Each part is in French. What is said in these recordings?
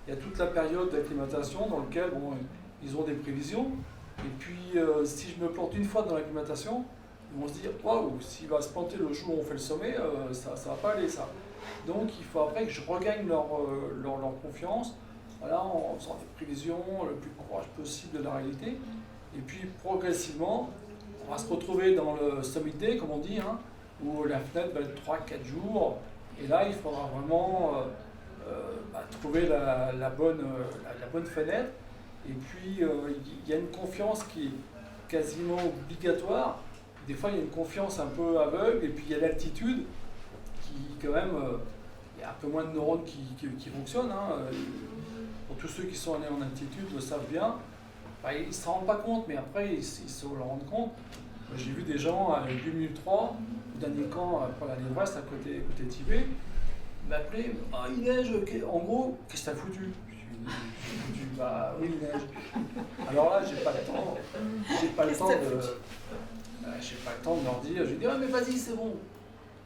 il y a toute la période d'acclimatation dans laquelle bon, ils ont des prévisions. Et puis, si je me plante une fois dans l'acclimatation, ils vont se dire waouh, s'il va se planter le jour où on fait le sommet, ça va pas aller ça. Donc, il faut après que je regagne leur confiance, voilà, en faisant des prévisions le plus proche possible de la réalité. Et puis, progressivement, on va se retrouver dans le Summit Day, comme on dit, hein, où la fenêtre va être 3-4 jours. Et là, il faudra vraiment trouver la bonne fenêtre. Et puis, il y a une confiance qui est quasiment obligatoire. Des fois, il y a une confiance un peu aveugle. Et puis, il y a l'altitude qui, quand même, il y a un peu moins de neurones qui fonctionnent. Hein. Pour tous ceux qui sont allés en altitude le savent bien. Bah, ils ne se rendent pas compte, mais après, ils se rendent compte. J'ai vu des gens à 2003, au dernier camp pour la l'Everest, à côté Tibet, m'appeler « Ah, il neige, en gros, qu'est-ce que t'as foutu ?» Je dis « Bah oui, il neige. » Alors là, j'ai pas le temps de leur dire, je dis « Ah mais vas-y, c'est bon. »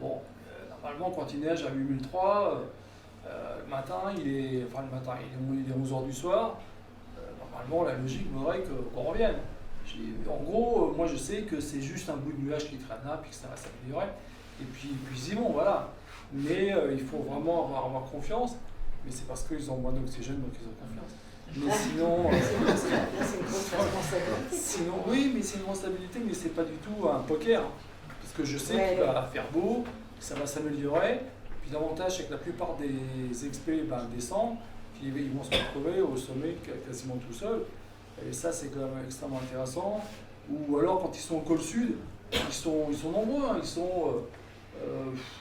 Bon, normalement, quand il neige à 8003, le matin, il est 11h du soir, normalement, la logique voudrait qu'on revienne. En gros, moi je sais que c'est juste un bout de nuage qui traîne là, puis que ça va s'améliorer. Et puis ils y vont, voilà. Mais il faut vraiment avoir confiance. Mais c'est parce qu'ils ont moins d'oxygène, donc ils ont confiance. Mais sinon, c'est une grosse responsabilité. sinon, oui, mais c'est une responsabilité, mais c'est pas du tout un poker. Parce que je sais qu'il va faire beau, que ça va s'améliorer. Puis l'avantage, c'est que la plupart des experts descendent, puis ils vont se retrouver au sommet quasiment tout seuls. Et ça, c'est quand même extrêmement intéressant. Ou alors, quand ils sont au col sud, ils sont nombreux. Hein. Ils sont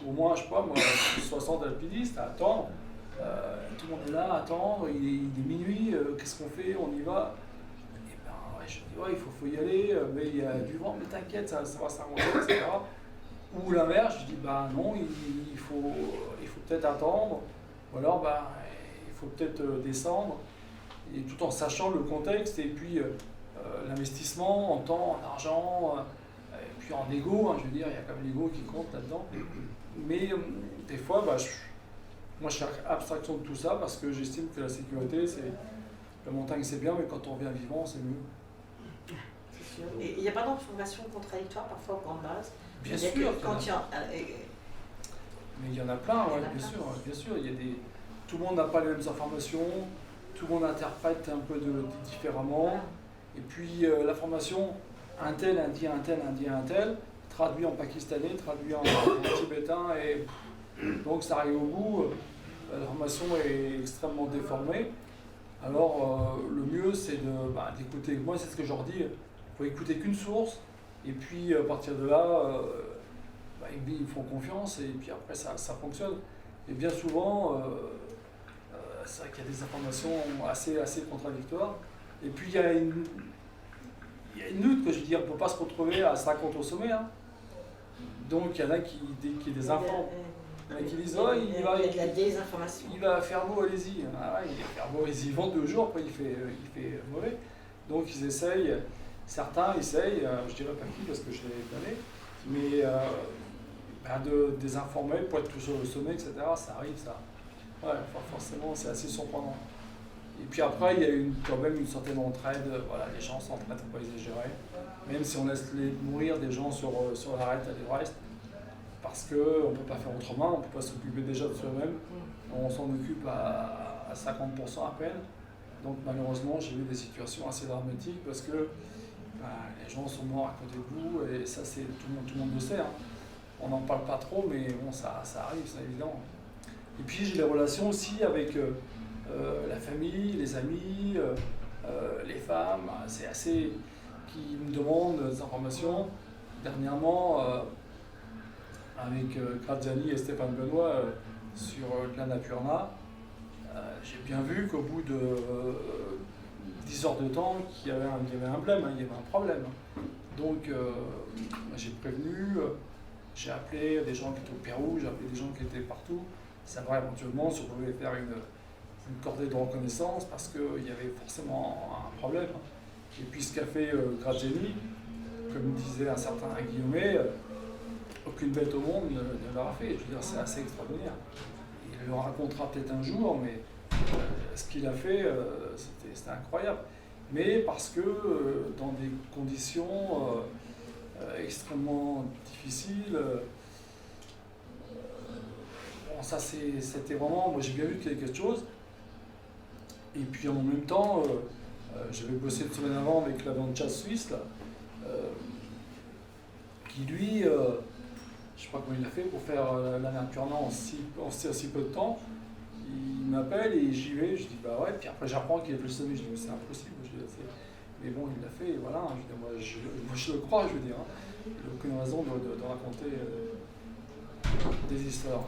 au moins, je sais pas, moi, 60 alpinistes à attendre. Tout le monde est là à attendre. Il est minuit. Qu'est-ce qu'on fait? On y va. Et ben, ouais, je dis, ouais, il faut y aller. Mais il y a du vent. Mais t'inquiète, ça va s'arranger, etc. Ou l'inverse, je dis, bah non, il faut peut-être attendre. Ou alors, bah, il faut peut-être descendre. Et tout en sachant le contexte et puis l'investissement en temps, en argent, et puis en ego, hein, je veux dire, il y a quand même l'ego qui compte là-dedans. Mais des fois, moi je fais abstraction de tout ça parce que j'estime que la sécurité, la montagne c'est bien, mais quand on revient vivant, c'est mieux. C'est sûr. Et il n'y a pas d'informations contradictoires parfois au camp de base? Bien sûr. Mais il y en a plein, ouais, bien sûr. Tout le monde n'a pas les mêmes informations. Tout le monde interprète un peu différemment. Et puis l'information, un tel, traduit en pakistanais, traduit en tibétain, et donc ça arrive au bout, l'information est extrêmement déformée. Alors le mieux c'est d'écouter, moi c'est ce que je leur dis, il faut écouter qu'une source, et puis à partir de là, ils font confiance, et puis après ça fonctionne. Et bien souvent, c'est vrai qu'il y a des informations assez contradictoires. Et puis il y a une lutte, que je veux dire, on ne peut pas se retrouver à 50 au sommet. Hein. Donc il y en a qui désinforment. Il y en a qui disent oh, il y a de la désinformation. Il va faire beau, allez-y. Ah ouais, il va faire beau, ils y vont 2 jours, après il fait mauvais. Donc ils essayent, certains essayent, je dirais pas qui parce que je l'ai donné, mais de désinformer pour être tout sur le sommet, etc. Ça arrive, ça. Ouais, forcément, c'est assez surprenant. Et puis après, il y a quand même une certaine entraide. Voilà, les gens s'entraident, il ne faut pas exagérer. Même si on laisse mourir des gens sur l'arête à l'Everest, parce qu'on ne peut pas faire autrement, on ne peut pas s'occuper déjà de soi-même. On s'en occupe à 50% à peine. Donc malheureusement, j'ai vu des situations assez dramatiques parce que les gens sont morts à côté de vous, et ça, tout le monde le sait. Hein. On n'en parle pas trop, mais bon, ça arrive, c'est évident. Et puis j'ai des relations aussi avec la famille, les amis, les femmes, c'est assez qui me demandent des informations. Dernièrement, avec Graziani et Stéphane Benoît sur l'Annapurna, j'ai bien vu qu'au bout de 10 heures de temps, qu'il y avait un blême, il y avait un problème. Donc j'ai prévenu, j'ai appelé des gens qui étaient au Pérou, j'ai appelé des gens qui étaient partout. Savoir éventuellement si on pouvait faire une cordée de reconnaissance parce qu'il y avait forcément un problème. Et puis ce qu'a fait Graziani, comme disait un certain Guillaumet, aucune bête au monde ne l'aura fait. Je veux dire, c'est assez extraordinaire. Il le racontera peut-être un jour, mais ce qu'il a fait, c'était incroyable. Mais parce que dans des conditions extrêmement difficiles, bon, ça c'était vraiment, moi j'ai bien vu qu'il y avait quelque chose. Et puis en même temps, j'avais bossé une semaine avant avec l'avion de chasse suisse, là, qui lui, je sais pas comment il a fait pour faire la nature en si peu de temps. Il m'appelle et j'y vais, je dis bah ouais, puis après j'apprends qu'il a fait le sommet, je dis c'est impossible, mais bon il l'a fait, et voilà, je dis, moi je le crois, je veux dire, hein. Il n'a aucune raison de raconter des histoires.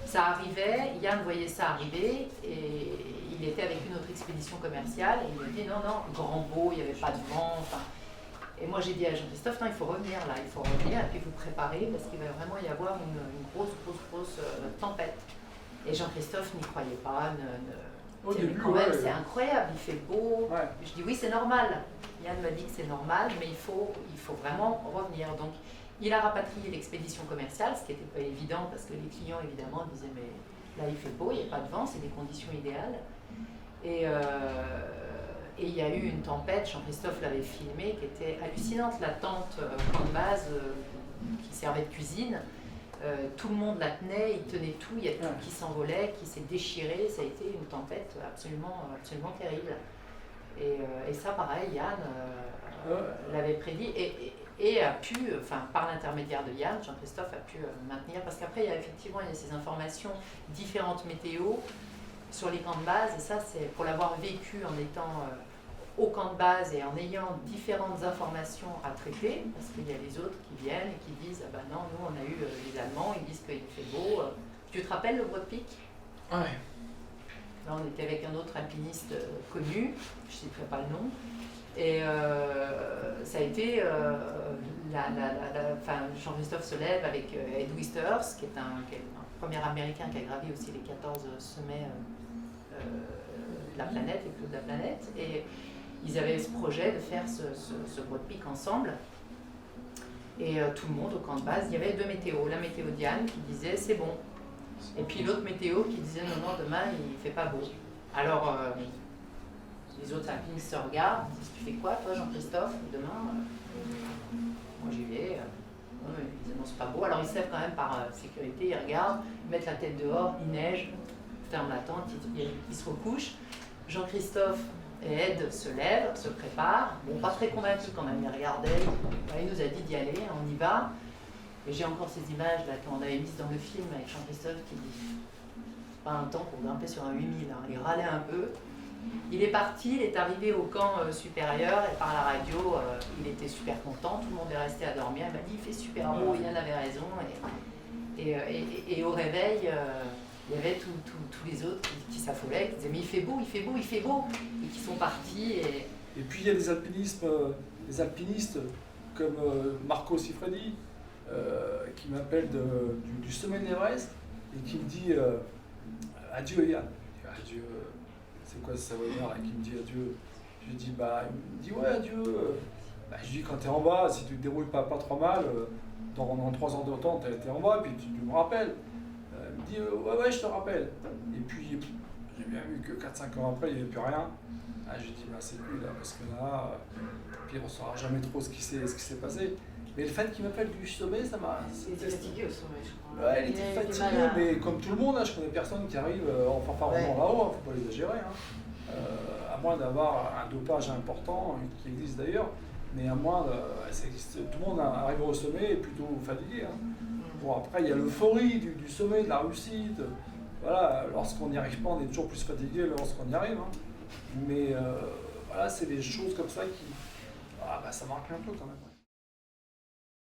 Ça arrivait, Yann voyait ça arriver et il était avec une autre expédition commerciale et il m'a dit non, grand beau, il n'y avait pas de vent, enfin. Et moi j'ai dit à Jean-Christophe, non, il faut revenir là, il faut revenir et puis vous préparer parce qu'il va vraiment y avoir une grosse tempête. Et Jean-Christophe n'y croyait pas, Au début, quand même, c'est incroyable, il fait beau. Ouais. Je dis oui, c'est normal. Yann m'a dit que c'est normal, mais il faut vraiment revenir. Donc il a rapatrié l'expédition commerciale, ce qui n'était pas évident parce que les clients évidemment disaient mais là il fait beau, il n'y a pas de vent, c'est des conditions idéales. Et il y a eu une tempête, Jean-Christophe l'avait filmée, qui était hallucinante. La tente camp de base qui servait de cuisine, tout le monde la tenait, il tenait tout, il y a tout qui s'envolait, qui s'est déchiré, ça a été une tempête absolument terrible. Et ça pareil, Yann l'avait prédit et a pu, enfin par l'intermédiaire de Yann, Jean-Christophe a pu maintenir, parce qu'après il y a ces informations différentes météo sur les camps de base, et ça c'est pour l'avoir vécu en étant au camp de base et en ayant différentes informations à traiter, parce qu'il y a les autres qui viennent et qui disent ah ben non, nous on a eu les Allemands, ils disent qu'il fait beau. Tu te rappelles le Broad Peak? Ouais. Là on était avec un autre alpiniste connu, je ne citerai pas le nom, et ça a été Jean-Christophe se lève avec Ed Wisters, qui est un premier américain qui a gravi aussi les 14 sommets de la planète, les plus de la planète, et ils avaient ce projet de faire ce Broad Peak ensemble. Et tout le monde au camp de base, il y avait deux météos. La météo Diane qui disait c'est bon. Et puis l'autre météo qui disait non, demain il fait pas beau. Alors les autres alpinistes se regardent, disent tu fais quoi toi Jean-Christophe demain moi j'y vais. Ils disent non c'est pas beau. Alors ils se lèvent quand même par sécurité, ils regardent, ils mettent la tête dehors, il neige, ferment la tente, ils se recouchent. Jean-Christophe et Ed se lèvent, se préparent, bon pas très convaincus quand même, ils regardaient, il nous a dit d'y aller, on y va. Et j'ai encore ces images là qu'on avait mises dans le film avec Jean-Christophe qui dit pas un temps pour grimper sur un 8000, hein. Il râlait un peu. Il est parti, il est arrivé au camp supérieur et par la radio, il était super content, tout le monde est resté à dormir, il m'a dit il fait super beau, Yann avait raison. Et au réveil, il y avait tous les autres qui s'affolaient, qui disaient mais il fait beau, et qui sont partis. Et puis il y a des alpinistes comme Marco Siffredi qui m'appelle du sommet de l'Everest et qui me dit adieu Yann. Adieu, c'est quoi ça veut dire là, qui me dit adieu? Je lui dis bah, il me dit ouais adieu. Bah, je lui dis quand t'es en bas, si tu te débrouilles pas trop mal, dans 3 ans de temps t'es en bas, puis tu me rappelles. Il me dit ouais je te rappelle. Et puis j'ai bien vu que 4-5 ans après il n'y avait plus rien. Ah, je dis bah c'est lui là parce que là, puis on ne saura jamais trop ce qui s'est passé. Mais le fait qu'il m'appelle du sommet, ça m'a. Il était fatigué au sommet, je crois. Ouais, il était fatigué, mais comme tout le monde, hein, je connais personne qui arrive en fanfaronnant là-haut, faut pas l'exagérer. Hein. À moins d'avoir un dopage important, qui existe d'ailleurs, mais à moins, ça existe, tout le monde arrive au sommet et plutôt fatigué. Hein. Bon, après, il y a l'euphorie du sommet, de la réussite. Voilà, lorsqu'on n'y arrive pas, on est toujours plus fatigué lorsqu'on y arrive. Hein. Mais voilà, c'est des choses comme ça qui. Ah, bah, ça marque un peu quand même.